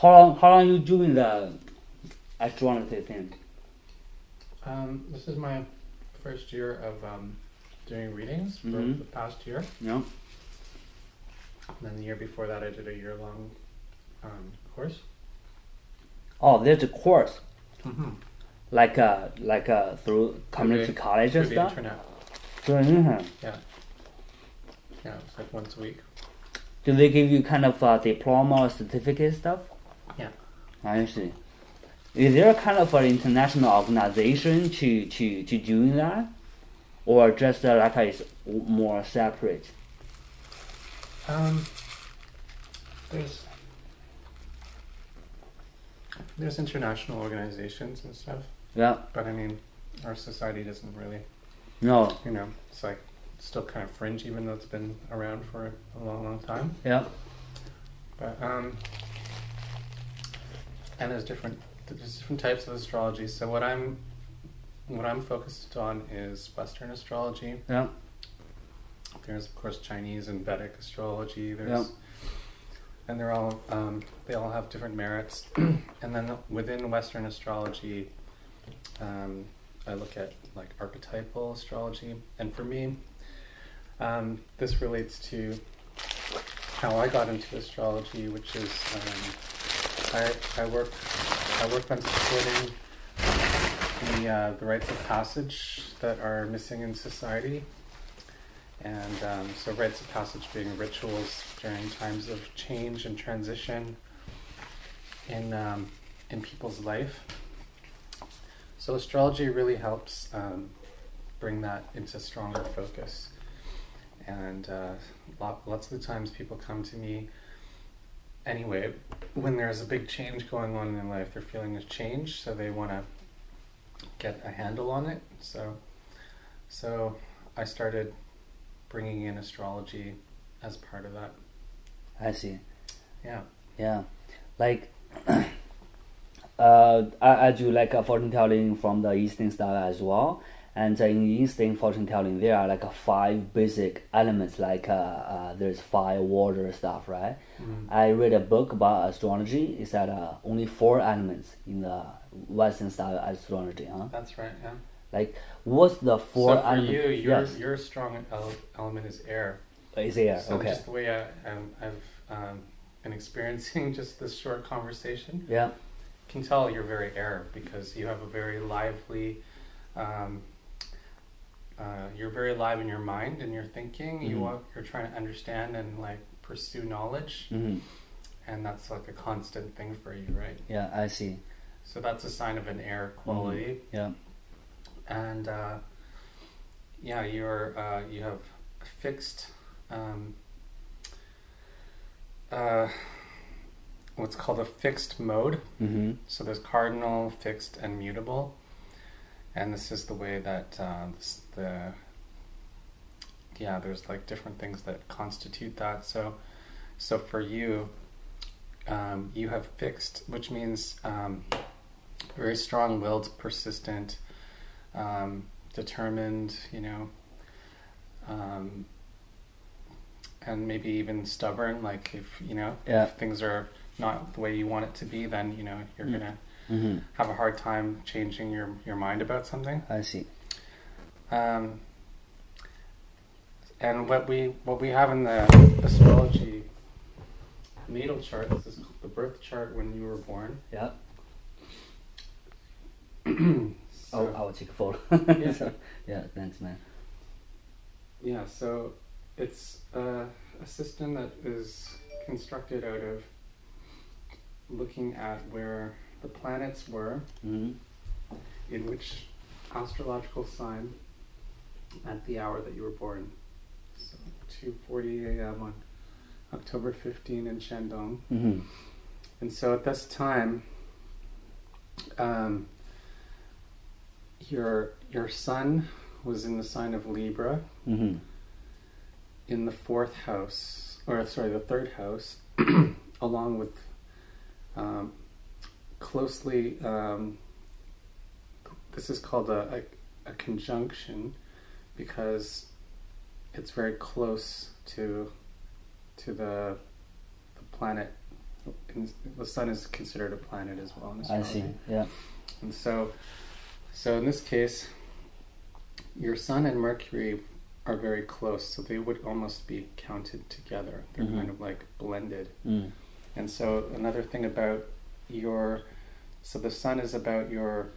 how long you doing the astrology thing? This is my first year of doing readings for the past year. Yeah. And then the year before that, I did a year-long course. Oh, there's a course. Mm-hmm. Like through community college and through stuff? The internet. Through the internet. Yeah. Yeah, it's like once a week. Do they give you kind of a diploma or certificate stuff? Yeah. I see. Is there kind of an international organization to doing that? Or just like it's more separate? There's international organizations and stuff. Yeah. But I mean, our society doesn't really. No. You know, it's like still kind of fringe, even though it's been around for a long, long time. Yeah. But and there's different types of astrology. So what I'm focused on is Western astrology. Yeah. There's of course Chinese and Vedic astrology. There's and they're all they all have different merits. And then within Western astrology, I look at like archetypal astrology, and for me, this relates to how I got into astrology, which is I work on supporting the rites of passage that are missing in society. And so rites of passage being rituals during times of change and transition in people's life. So astrology really helps bring that into stronger focus. And lots of the times people come to me anyway when there's a big change going on in their life. They're feeling a change, so they want to get a handle on it. So I started bringing in astrology as part of that. I see. Yeah. Yeah. Like, I do like a fortune telling from the Eastern style as well. And in Eastern fortune telling, there are like 5 basic elements, like there's 5 water stuff, right? Mm-hmm. I read a book about astrology. It said only 4 elements in the Western style astrology. Huh? That's right, yeah. Like, what's the 4 elements? So for you, your strong element is air. Is air, so okay. Just the way I've been experiencing just this short conversation, yeah, can tell you're very air, because you have a very lively, you're very live in your mind and your thinking. Mm-hmm. You're trying to understand and like pursue knowledge, mm-hmm. and that's like a constant thing for you, right? Yeah, I see. So that's a sign of an air quality. Mm-hmm. Yeah. And you have a fixed what's called a fixed mode. Mm-hmm. So there's cardinal, fixed, and mutable, and this is the way that there's like different things that constitute that. So for you, you have fixed, which means very strong-willed, persistent, determined, and maybe even stubborn. Like if things are not the way you want it to be, then you're gonna have a hard time changing your mind about something. I see. And what we have in the astrology natal chart, this is the birth chart when you were born. Yeah. So, I will take a photo. Yeah, thanks, man. Yeah, so it's a system that is constructed out of looking at where the planets were, mm-hmm. in which astrological sign at the hour that you were born. So 2:40 a.m. on October 15 in Shandong. Mm-hmm. And so at this time, your sun was in the sign of Libra, mm-hmm. in the the 3rd house, along with closely. This is called a conjunction, because it's very close to the planet the sun is considered a planet as well in astrology. I see. Yeah. And so in this case, your sun and Mercury are very close, so they would almost be counted together. They're kind of like blended. And so another thing about so the sun is about your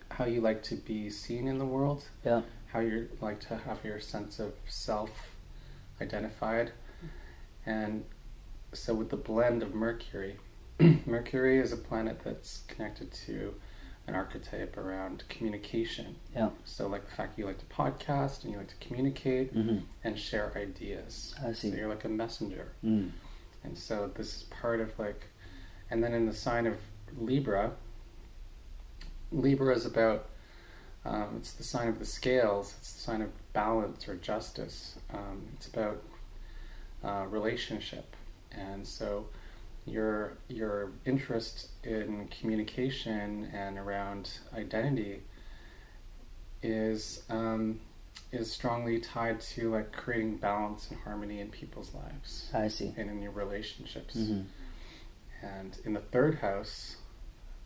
how you like to be seen in the world, how you like to have your sense of self identified. And so with the blend of Mercury, Mercury is a planet that's connected to an archetype around communication. Yeah. So like the fact you like to podcast and you like to communicate and share ideas. I see. So you're like a messenger. And so this is part of like, and then in the sign of Libra is about, it's the sign of the scales, it's the sign of balance or justice. It's about relationship. And so your interest in communication and around identity is strongly tied to like creating balance and harmony in people's lives. I see. And in your relationships. And in the third house,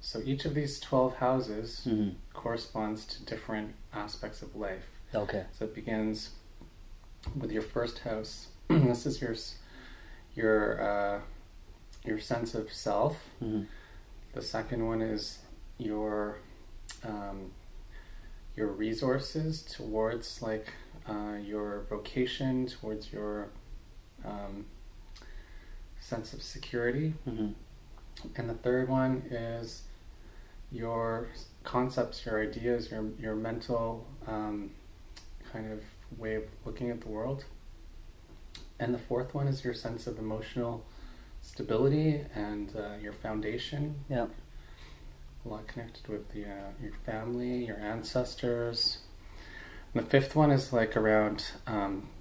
so each of these 12 houses corresponds to different aspects of life. Okay. So it begins with your first house. This is your sense of self. The second one is your resources towards like your vocation, towards your sense of security. And the third one is your concepts, your ideas, your mental kind of way of looking at the world. And the fourth one is your sense of emotional stability and your foundation. Yeah. A lot connected with your family, your ancestors. And the fifth one is like around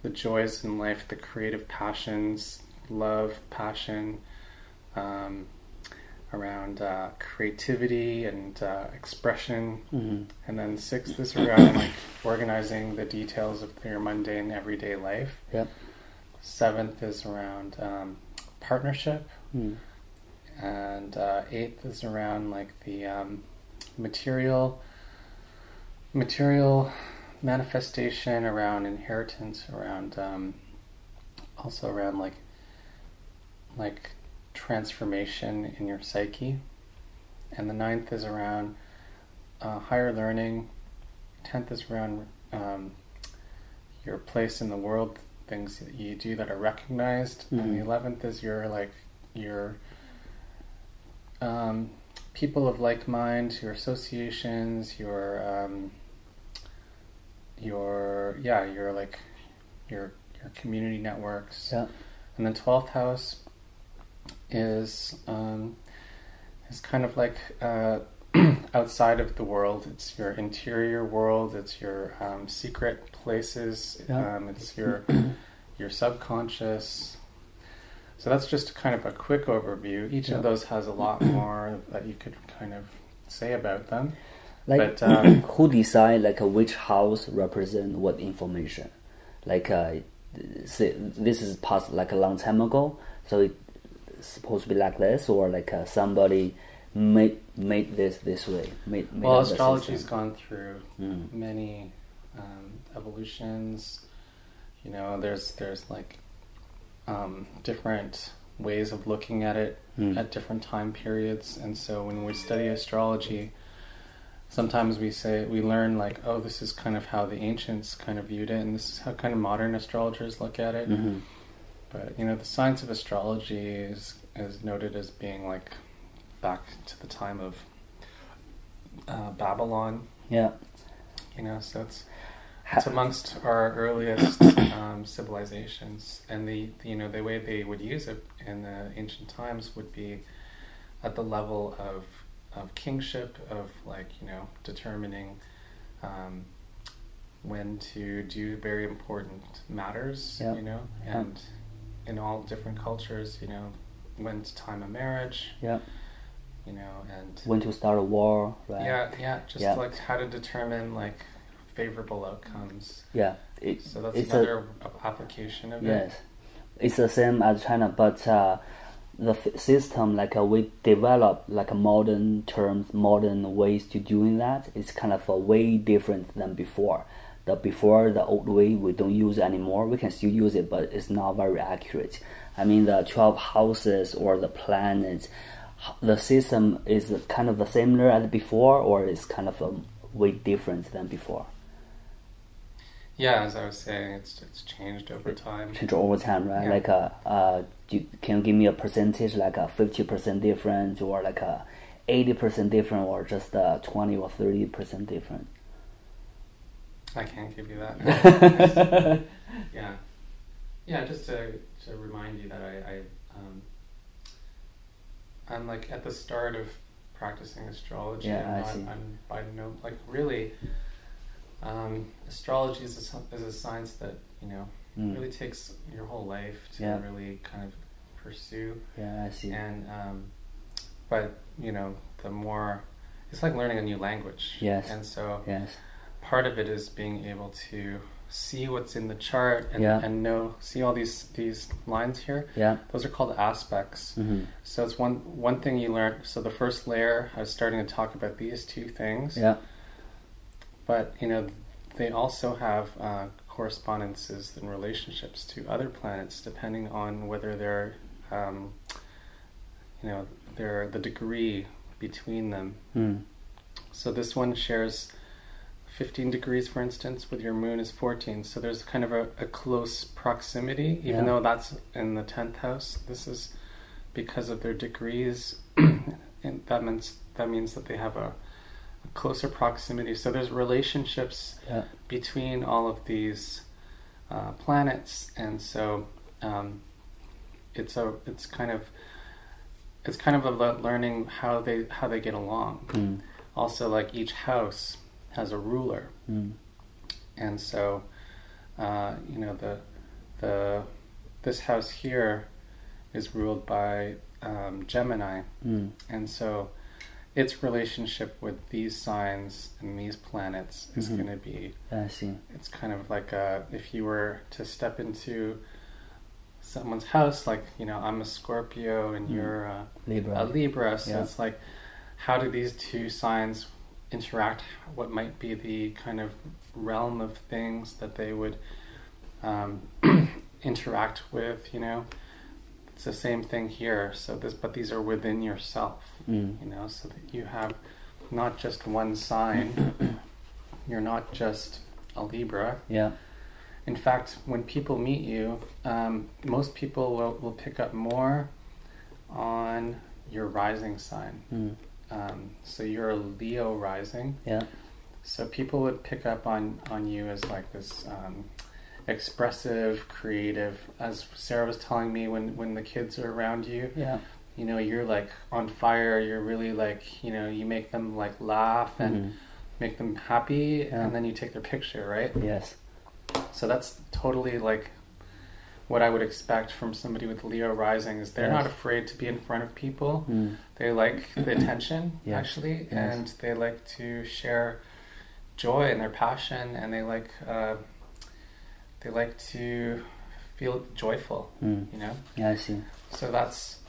the joys in life, the creative passions, love, passion, around creativity and expression. And then sixth is around like organizing the details of your mundane everyday life. Yep. Seventh is around partnership. And eighth is around like the material manifestation, around inheritance, around also around like transformation in your psyche. And the ninth is around higher learning. 10th is around your place in the world, things that you do that are recognized. And the 11th is your people of like mind, your associations, your community networks. Yeah. And then 12th house is kind of like outside of the world. It's your interior world. It's your secret places. Yeah. It's your subconscious. So that's just kind of a quick overview. Each of those has a lot more that you could kind of say about them. Like, who decide like which house represent what information? Like, say, this is past like a long time ago, so it's supposed to be like this, or like somebody made this way. Well, astrology's gone through many evolutions. You know, there's like different ways of looking at it at different time periods, and so when we study astrology, sometimes we learn like, oh, this is kind of how the ancients kind of viewed it, and this is how kind of modern astrologers look at it. But you know, the science of astrology is noted as being like back to the time of Babylon. Yeah. You know, so it's amongst our earliest civilizations, and the way they would use it in the ancient times would be at the level of kingship, of like, you know, determining when to do very important matters, you know, and in all different cultures, you know, when to time a marriage, you know, and when to start a war, right? Like how to determine like favorable outcomes. Yeah. So that's another application of it. Yes. it's the same as China, but the system, like we develop like modern terms, modern ways to doing that. It's kind of way different than before. The old way we don't use anymore. We can still use it, but it's not very accurate. I mean, the 12 houses or the planets, the system is kind of the similar as before, or is kind of way different than before. Yeah, as I was saying, it's changed over time. Changed over time, right? Yeah. Like can you give me a percentage, like a 50% different, or like a 80% different, or just 20 or 30% different? I can't give you that. Yeah. Just to remind you that I'm like at the start of practicing astrology. Yeah, I see. I'm by no like really. Astrology is a science that really takes your whole life to really kind of pursue. Yeah, I see. And but the more it's like learning a new language. Yes. And so yes. Part of it is being able to see what's in the chart and see all these lines here. Yeah. Those are called aspects. Mm-hmm. So it's one thing you learn. So the first layer, I was starting to talk about these two things. Yeah. But they also have correspondences and relationships to other planets, depending on whether they're the degree between them. Mm. So this one shares 15 degrees, for instance, with your moon is 14. So there's kind of a close proximity, even though that's in the 10th house. This is because of their degrees, and that means that they have a closer proximity. So there's relationships between all of these planets, and so it's kind of about learning how they get along. Mm. Also, like each house has a ruler, and so this house here is ruled by Gemini, and so its relationship with these signs and these planets is going to be. I see. It's kind of like if you were to step into someone's house, like I'm a Scorpio and you're a Libra, so it's like, how do these two signs interact? What might be the kind of realm of things that they would interact with? It's the same thing here. But these are within yourself, so that you have not just one sign. You're not just a Libra. Yeah. In fact, when people meet you, most people will pick up more on your rising sign. So you're a Leo rising. Yeah. So people would pick up on you as like this expressive, creative. As Sarah was telling me, when the kids are around you, you're like on fire. You're really like, you make them like laugh and make them happy, and then you take their picture, right? Yes. So that's totally like what I would expect from somebody with Leo rising. Is they're not afraid to be in front of people. They like the attention, actually, and they like to share joy and their passion, and they like to feel joyful. Yeah, I see. So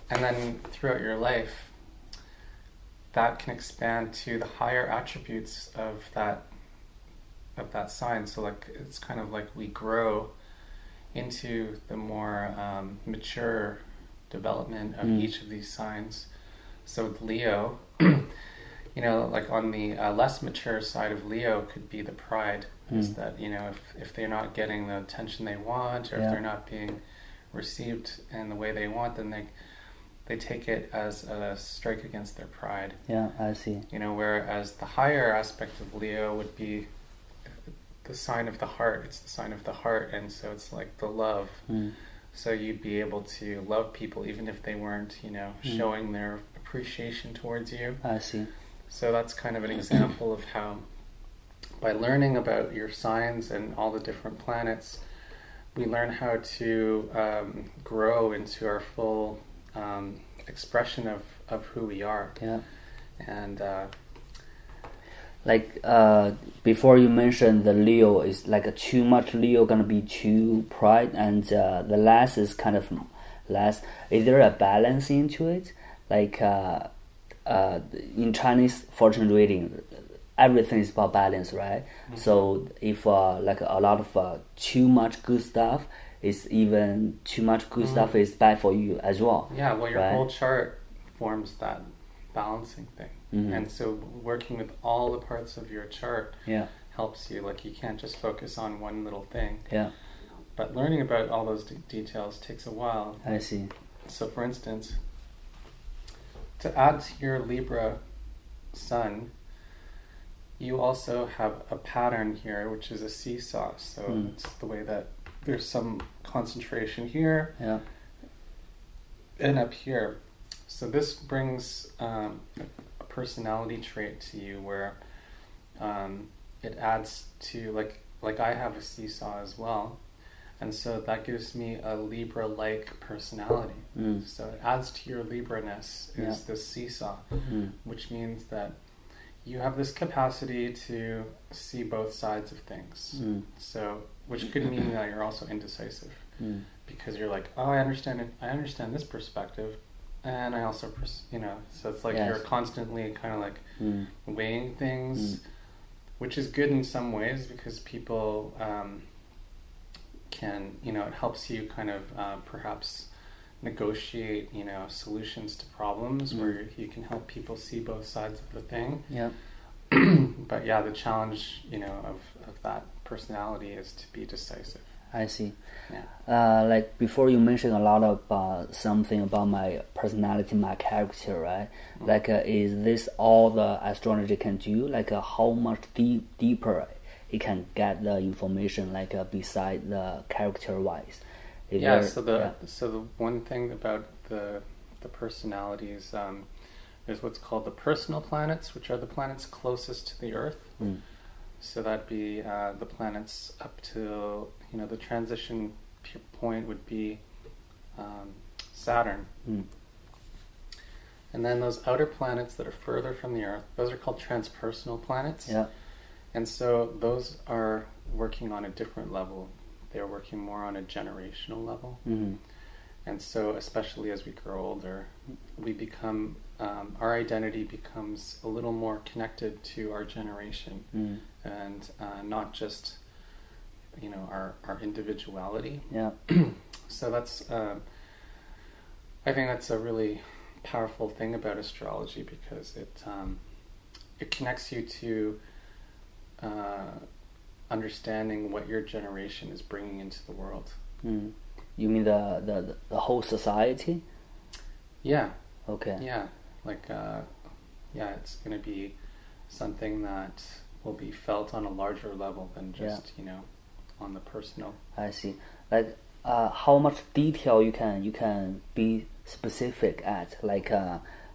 and then throughout your life, that can expand to the higher attributes of that sign. So like it's kind of like we grow into the more mature development of each of these signs. So with Leo, like on the less mature side of Leo could be the pride. Is that if they're not getting the attention they want, or if they're not being received in the way they want, then they take it as a strike against their pride. Yeah, I see. Whereas the higher aspect of Leo would be the sign of the heart. It's the sign of the heart, and so it's like the love. So you'd be able to love people even if they weren't, showing their appreciation towards you. I see. So that's kind of an example of how, by learning about your signs and all the different planets, we learn how to grow into our full expression of who we are. Yeah. And Like before you mentioned the Leo is like too much Leo gonna be too pride, and the less is kind of less. Is there a balance into it? Like in Chinese fortune reading, everything is about balance, right? Mm-hmm. So if like a lot of too much good stuff is even too much good stuff is bad for you as well. Yeah, well, your right? whole chart forms that balancing thing. Mm-hmm. And so working with all the parts of your chart helps you. Like you can't just focus on one little thing. Yeah. But learning about all those details takes a while. I see. So for instance, to add to your Libra sun, you also have a pattern here, which is a seesaw. So it's the way that there's some concentration here and up here. So this brings a personality trait to you where it adds to like I have a seesaw as well, and so that gives me a Libra-like personality. So it adds to your Libra-ness is this seesaw, which means that you have this capacity to see both sides of things. So which could mean that you're also indecisive because you're like, oh, I understand this perspective. And I also, so it's like you're constantly kind of like weighing things, which is good in some ways because people can, it helps you kind of perhaps negotiate, solutions to problems where you can help people see both sides of the thing. Yeah. But yeah, the challenge, of that personality is to be decisive. I see. Yeah. Like before you mentioned a lot about something about my personality, my character, right? Like is this all the astrology can do? Like how much deeper it can get the information, like beside the character wise? So the one thing about the personalities, there's what's called the personal planets, which are the planets closest to the Earth. So that'd be the planets up to, the transition point would be Saturn. And then those outer planets that are further from the Earth, those are called transpersonal planets. Yeah. And so those are working on a different level. They're working more on a generational level. And so especially as we grow older, we become, our identity becomes a little more connected to our generation and not just, our individuality. Yeah. So that's, I think that's a really powerful thing about astrology because it connects you to understanding what your generation is bringing into the world. You mean the whole society? Yeah. Okay. Yeah. Like, it's going to be something that will be felt on a larger level than just, on the personal. I see. Like, how much detail you can be specific at? Like,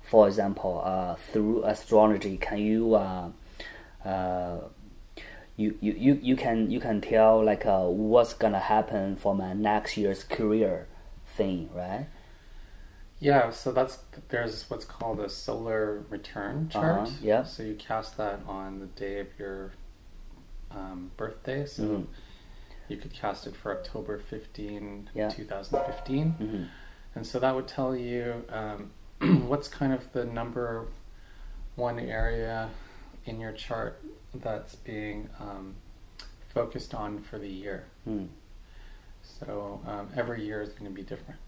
for example, through astrology, can you you can tell like what's gonna happen for my next year's career thing, right? Yeah, so there's what's called a solar return chart. Yeah. So you cast that on the day of your birthday. So you could cast it for October 15, 2015. And so that would tell you what's kind of the number one area in your chart that's being focused on for the year. So every year is going to be different.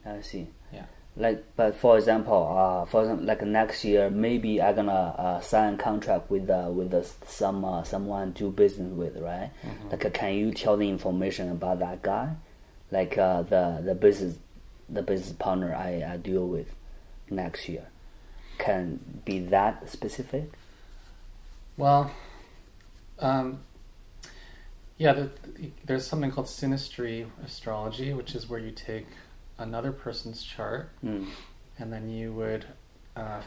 I see. Yeah. Like, but for example, like next year, maybe I'm gonna sign a contract with someone to do business with, right? Like, can you tell the information about that guy, like the business partner I deal with next year, can be that specific? Well, there's something called Synastry Astrology, which is where you take another person's chart and then you would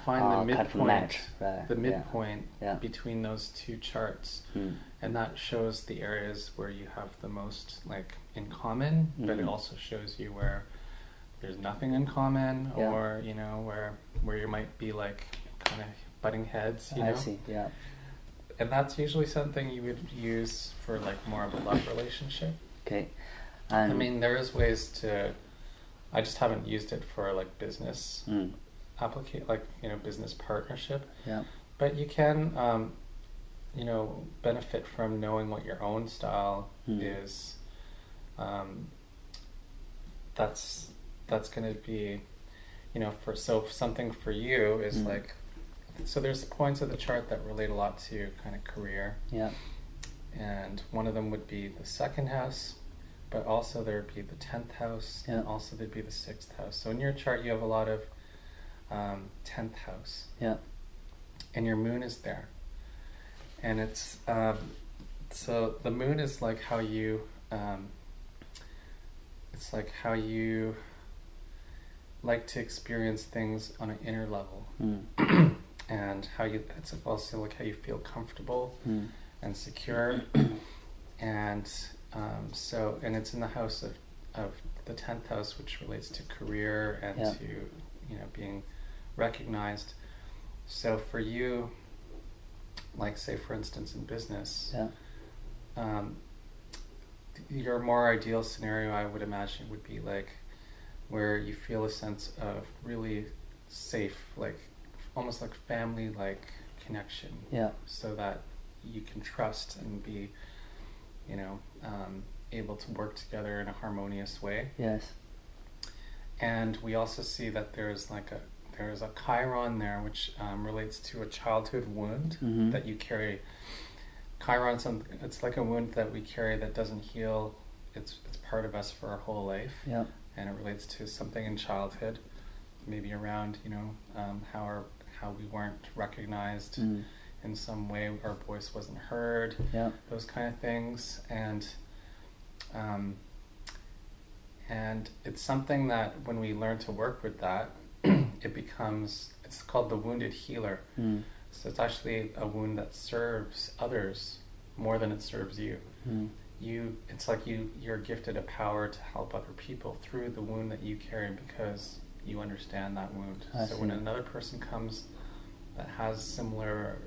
find the midpoint, between those two charts, and that shows the areas where you have the most like in common, but it also shows you where there's nothing in common, or where you might be like kind of butting heads. I see. Yeah. and that's usually something you would use for like more of a love relationship. Okay. I mean, there is ways to. I just haven't used it for like business like business partnership. Yeah. But you can, benefit from knowing what your own style is. That's going to be, something for you is like. So there's points of the chart that relate a lot to kind of career. Yeah. And one of them would be the second house, but also there would be the 10th house, and also there'd be the 6th house. So in your chart you have a lot of 10th house. Yeah. And your moon is there. And it's, so the moon is like how you, it's like how you like to experience things on an inner level. And it's also like how you feel comfortable and secure. And and it's in the house of the 10th house, which relates to career and to, being recognized. So for you, like say for instance in business, your more ideal scenario, I would imagine, would be like where you feel a sense of really safe, like almost like family-like connection. Yeah. So that you can trust and be, able to work together in a harmonious way. Yes. And we also see that there's a Chiron there, which relates to a childhood wound that you carry. Chiron's it's like a wound that we carry that doesn't heal. It's part of us for our whole life. Yeah. And it relates to something in childhood, maybe around how we weren't recognized in some way, our voice wasn't heard. Yeah. Those kind of things, and it's something that when we learn to work with that, it's called the wounded healer. So it's actually a wound that serves others more than it serves you. It's like you're gifted a power to help other people through the wound that you carry because you understand that wound. So when another person comes that has similar,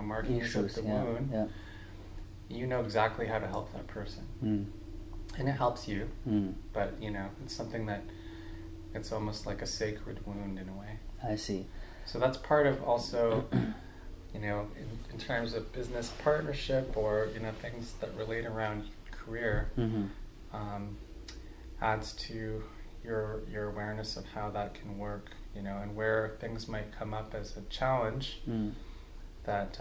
markings of the wound, you know exactly how to help that person. And it helps you, but it's something that it's almost like a sacred wound in a way. I see. So that's part of also, in terms of business partnership or things that relate around career, adds to your awareness of how that can work, and where things might come up as a challenge that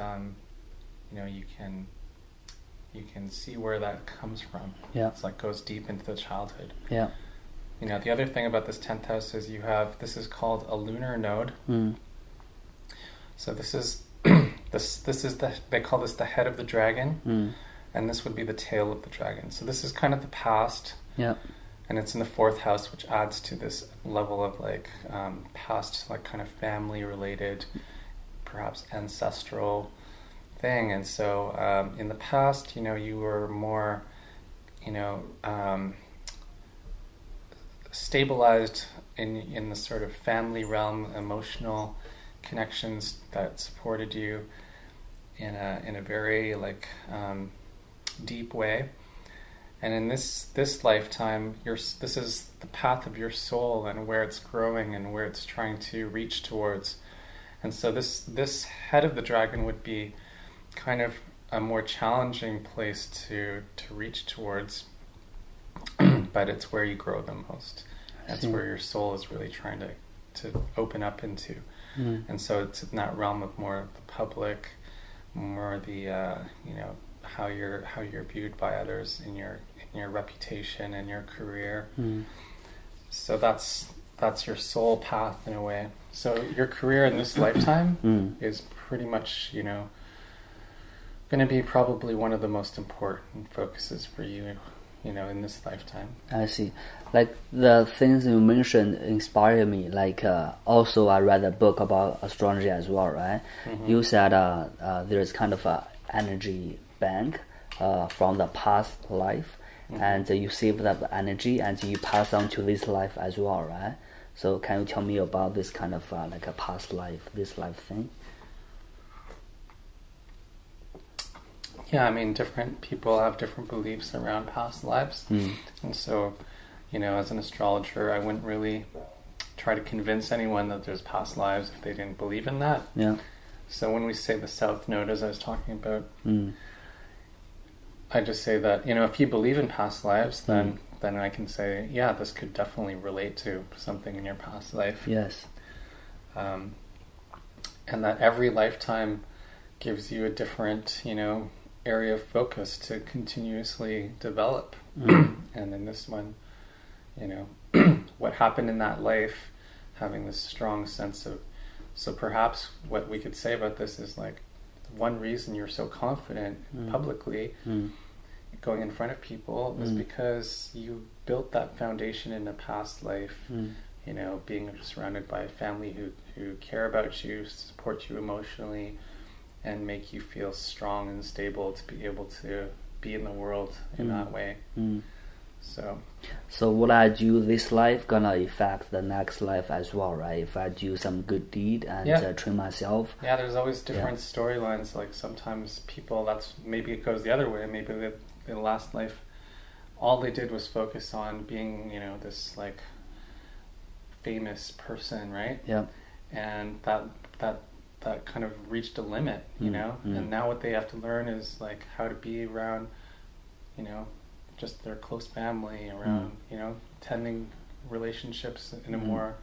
you can see where that comes from. Yeah. It's like goes deep into the childhood. Yeah. The other thing about this 10th house is this is called a lunar node. So this is they call this the head of the dragon, and this would be the tail of the dragon. So this is kind of the past. Yeah. And it's in the 4th house, which adds to this level of like past, like kind of family related, perhaps ancestral thing. And so in the past, you were more, stabilized in the sort of family realm, emotional connections that supported you in a very like deep way. And in this lifetime, this is the path of your soul and where it's growing and where it's trying to reach towards. And so this head of the dragon would be kind of a more challenging place to reach towards, but it's where you grow the most. That's where your soul is really trying to open up into. And so it's in that realm of more the public, more the how you're viewed by others in your reputation and your career. So that's your soul path in a way. So your career in this lifetime is pretty much going to be probably one of the most important focuses for you, in this lifetime. I see. Like the things you mentioned inspired me. Like also I read a book about astrology as well, right? You said there's kind of a energy bank from the past life, and you save that energy and you pass on to this life as well, right? So can you tell me about this kind of like a past life, this life thing? Yeah, I mean, different people have different beliefs around past lives. And so, as an astrologer, I wouldn't really try to convince anyone that there's past lives if they didn't believe in that. Yeah. So when we say the South Node, as I was talking about, I just say that, if you believe in past lives, then I can say, yeah, this could definitely relate to something in your past life. Yes. And that every lifetime gives you a different, area of focus to continuously develop. And in this one, what happened in that life, having this strong sense of, so perhaps what we could say about this is like, one reason you're so confident publicly going in front of people is because you built that foundation in a past life, being surrounded by a family who care about you, support you emotionally, and make you feel strong and stable to be able to be in the world in that way. So what I do this life gonna affect the next life as well, right? If I do some good deed and train myself. Yeah, there's always different storylines. Like sometimes people, maybe it goes the other way. Maybe the last life, all they did was focus on being, this like famous person, right? Yeah. And that kind of reached a limit, and now what they have to learn is like how to be around, just their close family, around, tending relationships in a more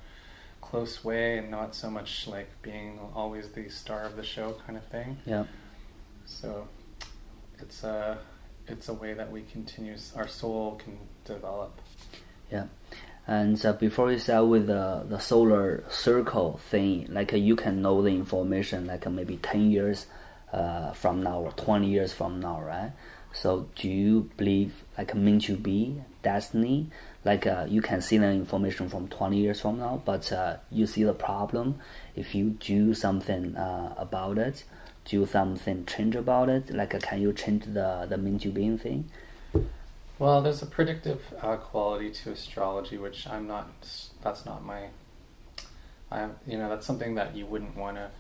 close way, and not so much like being always the star of the show kind of thing. Yeah. So it's a way that our soul can develop. Yeah. And before we start with the solar circle thing, like you can know the information like maybe 10 years from now or 20 years from now, right? So do you believe like meant to be, destiny? Like you can see the information from 20 years from now, but you see the problem. If you do something about it, do something change about it, like can you change the meant to be thing? Well, there's a predictive quality to astrology, which that's not my, that's something that you wouldn't want to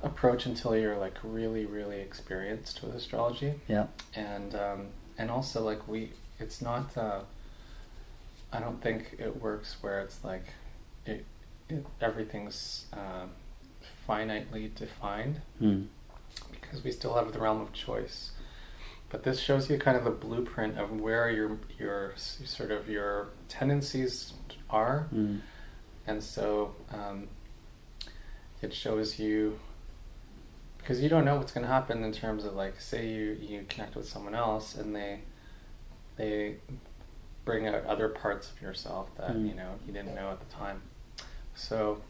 approach until you're like really, really experienced with astrology. Yeah. And also like it's not, I don't think it works where it's like, everything's finitely defined, because we still have the realm of choice. But this shows you kind of a blueprint of where your sort of your tendencies are, and so it shows you, because you don't know what's going to happen in terms of like, say you connect with someone else and they bring out other parts of yourself that you didn't know at the time. So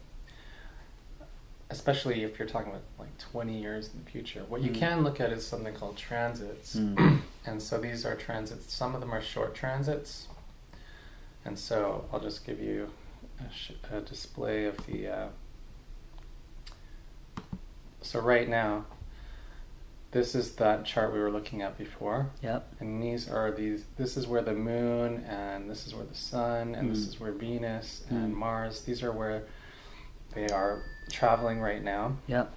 especially if you're talking about like 20 years in the future, what you can look at is something called transits. And so these are transits. Some of them are short transits. And so I'll just give you a display of the... So right now, this is that chart we were looking at before. Yep. And this is where the moon, and this is where the sun, and this is where Venus and Mars, these are where they are traveling right now. Yep.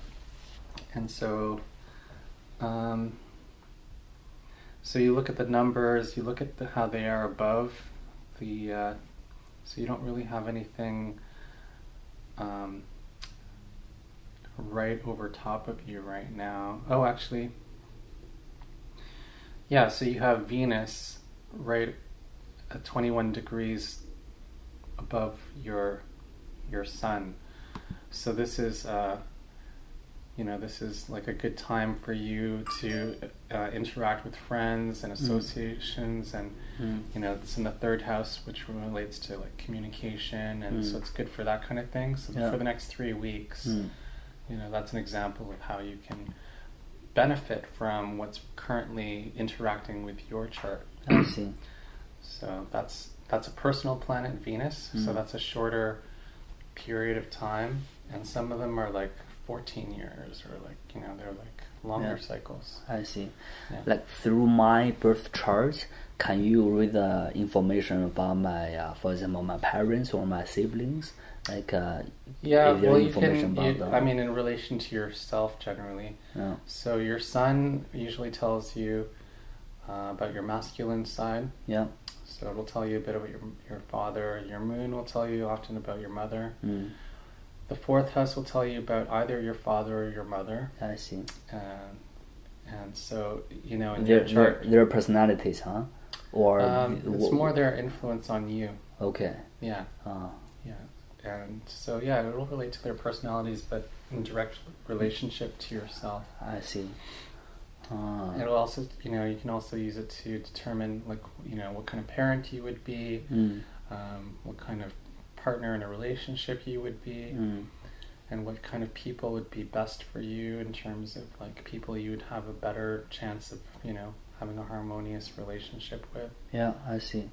And so so you look at the numbers, you look at how they are above the so you don't really have anything right over top of you right now. Oh, actually, yeah, so you have Venus right at 21 degrees above your sun. So this is this is like a good time for you to interact with friends and associations, and it's in the third house, which relates to like communication, and so it's good for that kind of thing. So for the next 3 weeks, that's an example of how you can benefit from what's currently interacting with your chart. I see. So that's a personal planet, Venus. So that's a shorter period of time, and some of them are like 14 years, or like they're like longer cycles. I see. Yeah. Like through my birth chart, can you read the information about my, for example, my parents or my siblings? Like, information about them? I mean, in relation to yourself generally. Yeah. So your sun usually tells you about your masculine side. Yeah. So it'll tell you a bit about your father. Your moon will tell you often about your mother. The fourth house will tell you about either your father or your mother. I see. And so, in your chart... Their personalities, huh? Or it's more their influence on you. Okay. Yeah. Yeah. And so, it'll relate to their personalities, but in direct relationship to yourself. I see. It'll also, you can also use it to determine, like, what kind of parent you would be, what kind of partner in a relationship you would be, and what kind of people would be best for you in terms of, like, people you would have a better chance of, having a harmonious relationship with. Yeah, I see.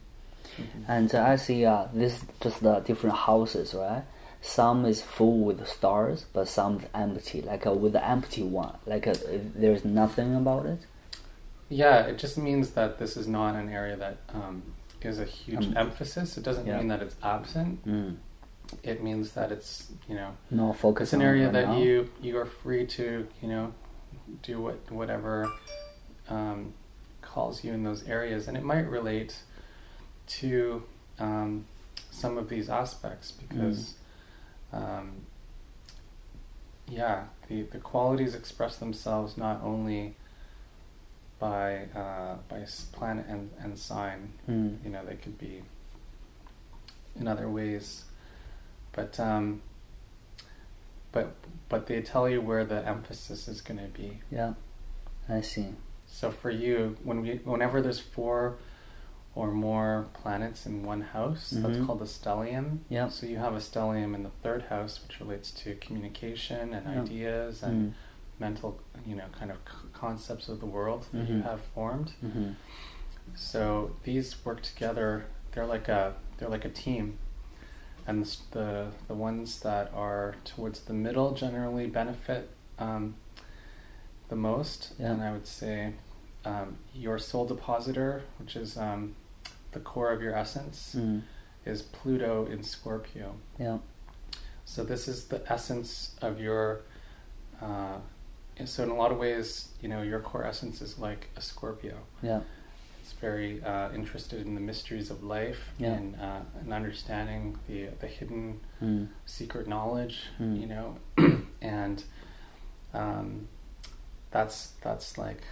And I see this just the different houses, right? Some is full with stars, but some is empty. Like with the empty one, like there's nothing about it. Yeah, it just means that this is not an area that is a huge emphasis. It doesn't mean that it's absent. It means that it's no focus. It's an area that you are free to do whatever calls you in those areas, and it might relate to some of these aspects because the qualities express themselves not only by planet and sign. They could be in other ways, but they tell you where the emphasis is going to be. Yeah, I see. So for you, whenever there's 4 or more planets in one house, that's called a stellium. Yeah. So you have a stellium in the 3rd house, which relates to communication and ideas and mental, kind of concepts of the world that you have formed. So these work together. They're like a team, and the ones that are towards the middle generally benefit the most. Yeah. And I would say your soul depositor, which is the core of your essence, is Pluto in Scorpio. Yeah. So this is the essence of your. So in a lot of ways, your core essence is like a Scorpio. Yeah. It's very interested in the mysteries of life and understanding the hidden secret knowledge. And that's like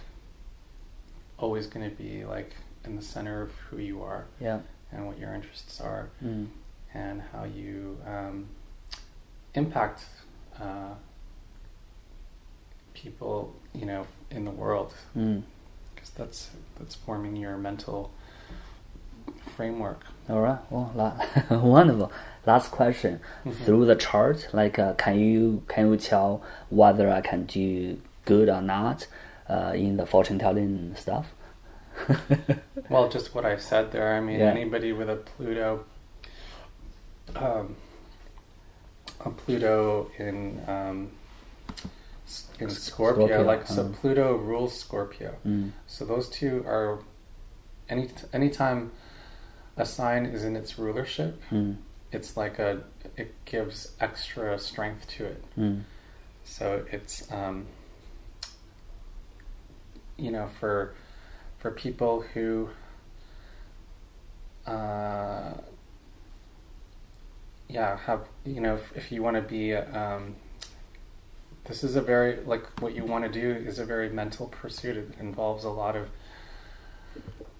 always going to be like in the center of who you are, and what your interests are, and how you impact people, in the world, because that's forming your mental framework. All right. Well, wonderful. Last question. Through the chart, like, can you tell whether I can do good or not in the fortune telling stuff? Well, just what I said there. I mean, anybody with a Pluto in Scorpio, so Pluto rules Scorpio. So those two are anytime a sign is in its rulership, it's like it gives extra strength to it. So it's for people who have, if you want to be this is a very, what you want to do is a very mental pursuit. It involves a lot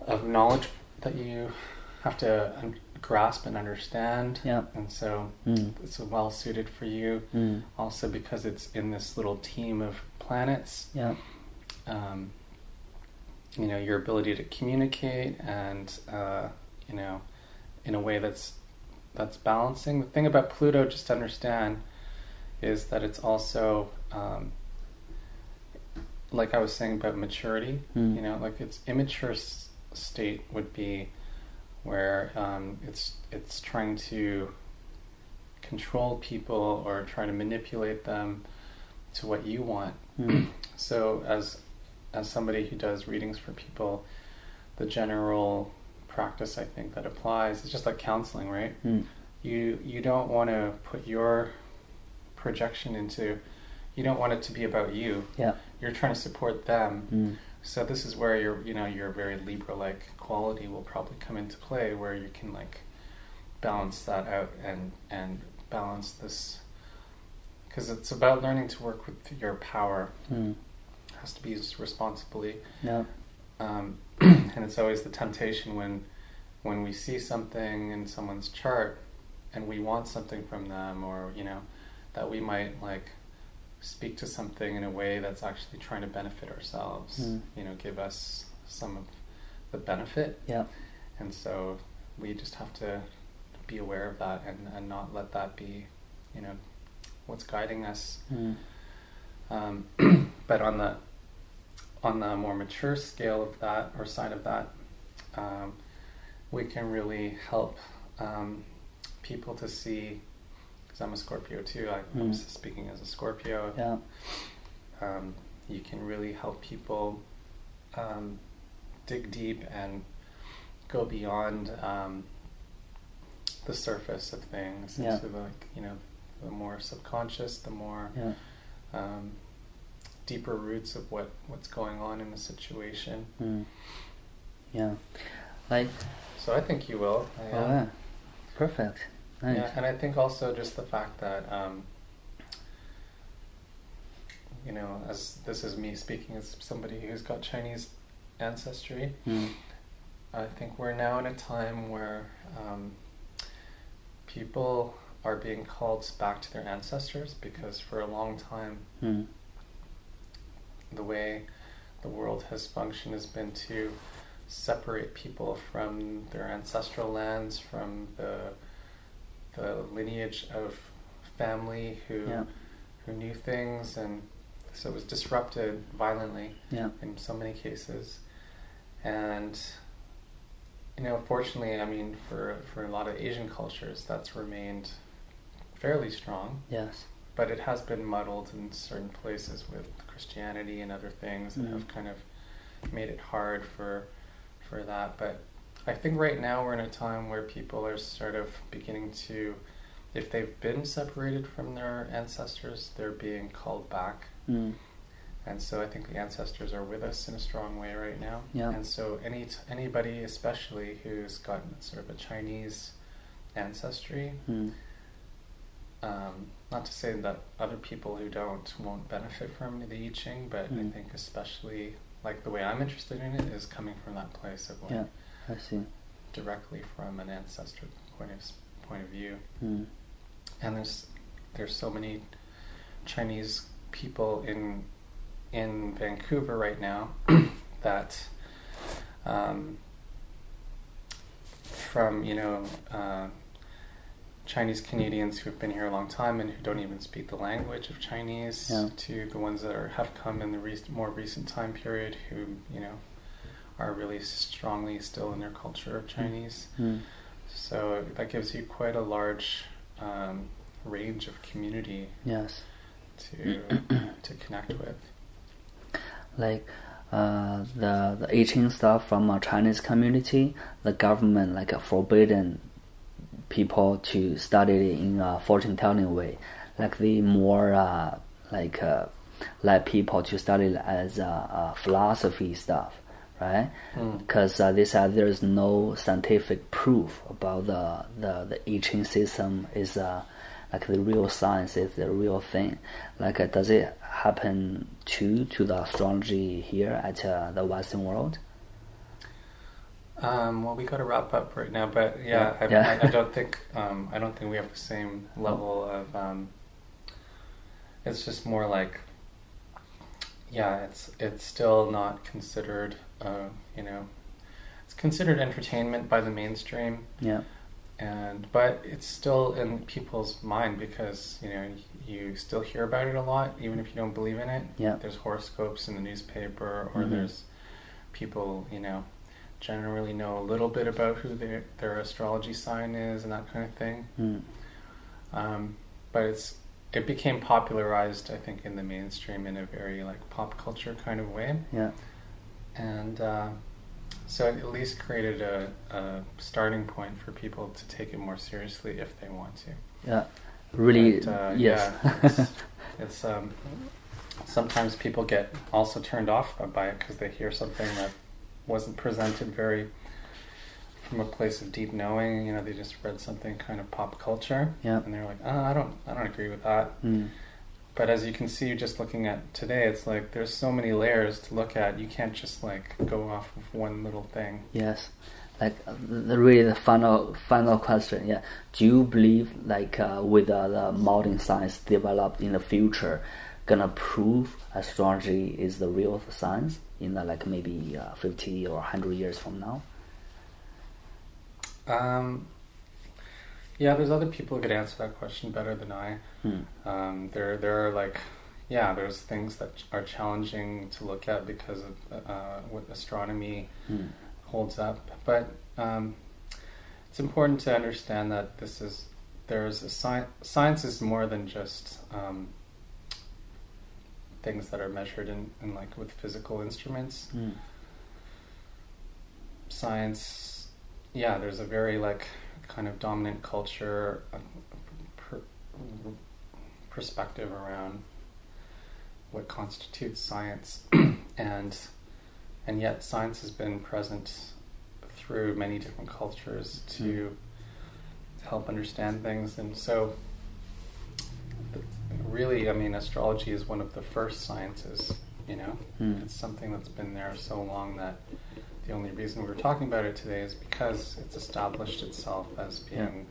of knowledge that you have to grasp and understand. Yeah. And so it's well suited for you. Also because it's in this little team of planets. Yeah. Your ability to communicate and in a way that's balancing. The thing about Pluto, just to understand, is that it's also like I was saying about maturity. Like its immature state would be where it's trying to control people or try to manipulate them to what you want. So as somebody who does readings for people, the general practice I think that applies is just like counseling, right? You don't want to put your projection into, you don't want it to be about you. Yeah. You're trying to support them. So this is where your very Libra-like quality will probably come into play, where you can like balance that out and balance this, because it's about learning to work with your power. It has to be used responsibly. Yeah. And it's always the temptation when we see something in someone's chart and we want something from them, or that we might like speak to something in a way that's actually trying to benefit ourselves, give us some of the benefit. Yeah. And so we just have to be aware of that and not let that be what's guiding us. But on the more mature scale of that, or side of that, we can really help people to see, because I'm a Scorpio too, I'm speaking as a Scorpio. Yeah. You can really help people dig deep and go beyond the surface of things into the more subconscious, the more deeper roots of what's going on in the situation. Yeah. Like. So I think you will. Yeah. Perfect. Nice. Yeah, and I think also just the fact that, as this is me speaking as somebody who's got Chinese ancestry, I think we're now in a time where people are being called back to their ancestors, because for a long time, the way the world has functioned has been to separate people from their ancestral lands, from the lineage of family who knew things, and so it was disrupted violently in so many cases. And fortunately, I mean, for a lot of Asian cultures, that's remained fairly strong. Yes. But it has been muddled in certain places with Christianity and other things that have kind of made it hard for that. But I think right now we're in a time where people are sort of beginning to, if they've been separated from their ancestors, they're being called back. And so I think the ancestors are with us in a strong way right now. Yeah. And so anybody, especially who's got sort of a Chinese ancestry, not to say that other people who won't benefit from the I Ching, but I think especially like the way I'm interested in it is coming from that place of like, I see, directly from an ancestor point of view. And there's so many Chinese people in Vancouver right now that from Chinese Canadians who have been here a long time and who don't even speak the language of Chinese, to the ones that have come in the more recent time period who are really strongly still in their culture of Chinese. So that gives you quite a large range of community to connect with. Like the I Ching stuff from a Chinese community, the government forbidden people to study it in a fortune-telling way. Like the more let people to study it as philosophy stuff, right? Because they said there's no scientific proof about the I Ching system is the real science, is the real thing. Does it happen to the astrology here at the Western world? Well, we got to wrap up right now, but I don't think we have the same level of. It's just more like, it's still not considered. It's considered entertainment by the mainstream. Yeah. But it's still in people's mind because you still hear about it a lot, even if you don't believe in it. Yeah. There's horoscopes in the newspaper, or there's people generally know a little bit about who their astrology sign is and that kind of thing. But it became popularized, I think, in the mainstream in a very like pop culture kind of way. Yeah. And so it at least created a starting point for people to take it more seriously if they want to. Yeah. Really, But, yes. Yeah, it's sometimes people get also turned off by it because they hear something that wasn't presented very from a place of deep knowing. You know, they just read something kind of pop culture, Yeah. and they're like, "Oh, I don't agree with that." Mm. But as you can see, just looking at today, it's like there's so many layers to look at. You can't just like go off of one little thing. Yes. Like really the final question, yeah. Do you believe like with the modern science developed in the future, gonna prove astrology is the real science in the, like maybe 50 or 100 years from now? Yeah, there's other people who could answer that question better than I. There are like, yeah, there's things that are challenging to look at because of what astronomy holds up. But it's important to understand that there's a science is more than just things that are measured in like with physical instruments. Science, yeah, there's a very like kind of dominant culture perspective around what constitutes science, and yet science has been present through many different cultures to help understand things. And so really, I mean, astrology is one of the first sciences, you know. It's something that's been there so long that the only reason we're talking about it today is because it's established itself as being,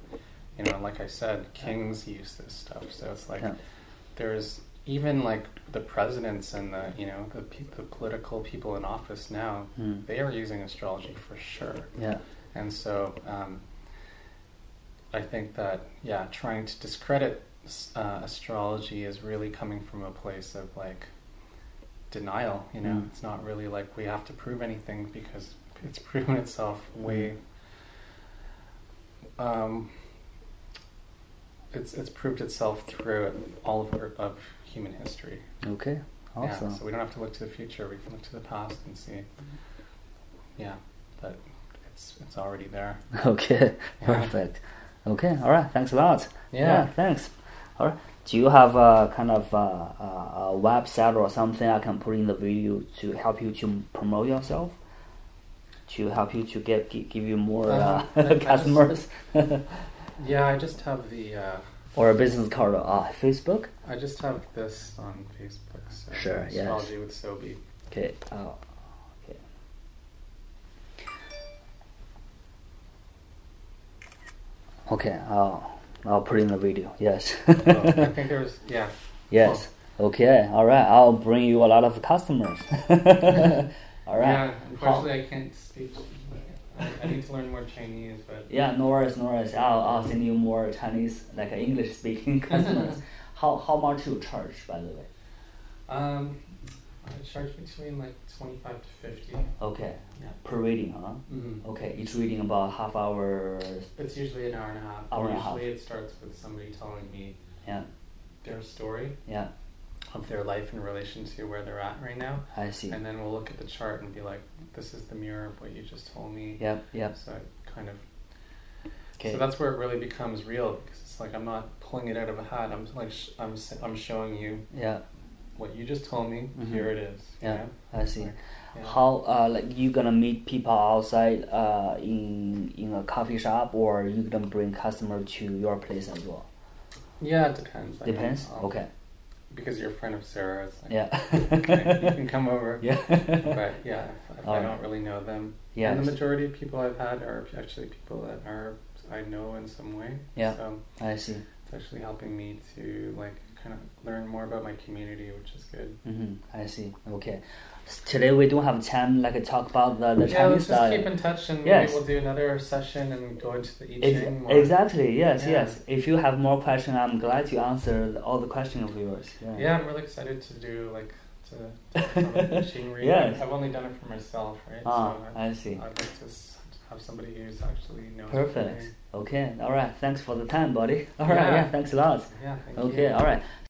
you know, like I said, kings use this stuff. So it's like there's even like the presidents and the, you know, the political people in office now, they are using astrology for sure. Yeah. And so I think that, yeah, trying to discredit astrology is really coming from a place of like denial, you know. It's not really like we have to prove anything because it's proven itself way it's proved itself through all of human history. Okay, awesome. Yeah, so we don't have to look to the future, we can look to the past and see that it's already there. Okay, perfect. Okay, all right, thanks a lot. Yeah, thanks. All right. Do you have a kind of a website or something I can put in the video to help you to promote yourself? To help you to give you more customers? Yeah, I just have the... or a business card Facebook? I just have this on Facebook. So sure, Astrology with Sobey. Okay. Okay, I'll put in the video, yes. I think there was, yeah. Yes, okay, all right. I'll bring you a lot of customers. All right. Yeah, unfortunately I can't speak. I need to learn more Chinese, but... Yeah, no worries. I'll send you more Chinese, like English-speaking customers. How much you charge, by the way? I charge between like 25 to 50. Okay. Yeah. Per reading, huh? Mm-hmm. Okay, each reading about half hour. It's usually an hour and a half. Usually it starts with somebody telling me their story of their life in relation to where they're at right now. I see. And then we'll look at the chart and be like, this is the mirror of what you just told me. Yep. So it kind of... Okay. So that's where it really becomes real, because it's like I'm not pulling it out of a hat. I'm like I'm showing you what you just told me. Here it is. Yeah, I see. Like, how like you gonna meet people outside in a coffee shop, or you gonna bring customer to your place as well? Yeah, it depends. Depends. Okay. Because you're a friend of Sarah's. Okay, you can come over. Yeah. But yeah, if I don't really know them. Yeah. And the majority of people I've had are actually people that I know in some way. Yeah. So I see. It's actually helping me to like kind of learn more about my community, which is good. I see. Okay. Today we don't have time like talk about the Chinese let's style. Just keep in touch, and maybe we'll do another session and go into the I Ching more. Exactly. Yes. If you have more questions, I'm glad to answer all the questions of yours. Yeah, I'm really excited to do like to I Ching reading. Yes. I've only done it for myself, right? So I see. I'd like to have somebody who's actually knows. Perfect. Okay. All right. Thanks for the time, buddy. All right. Yeah. Thanks a lot. Yeah. Thank you. Okay. All right.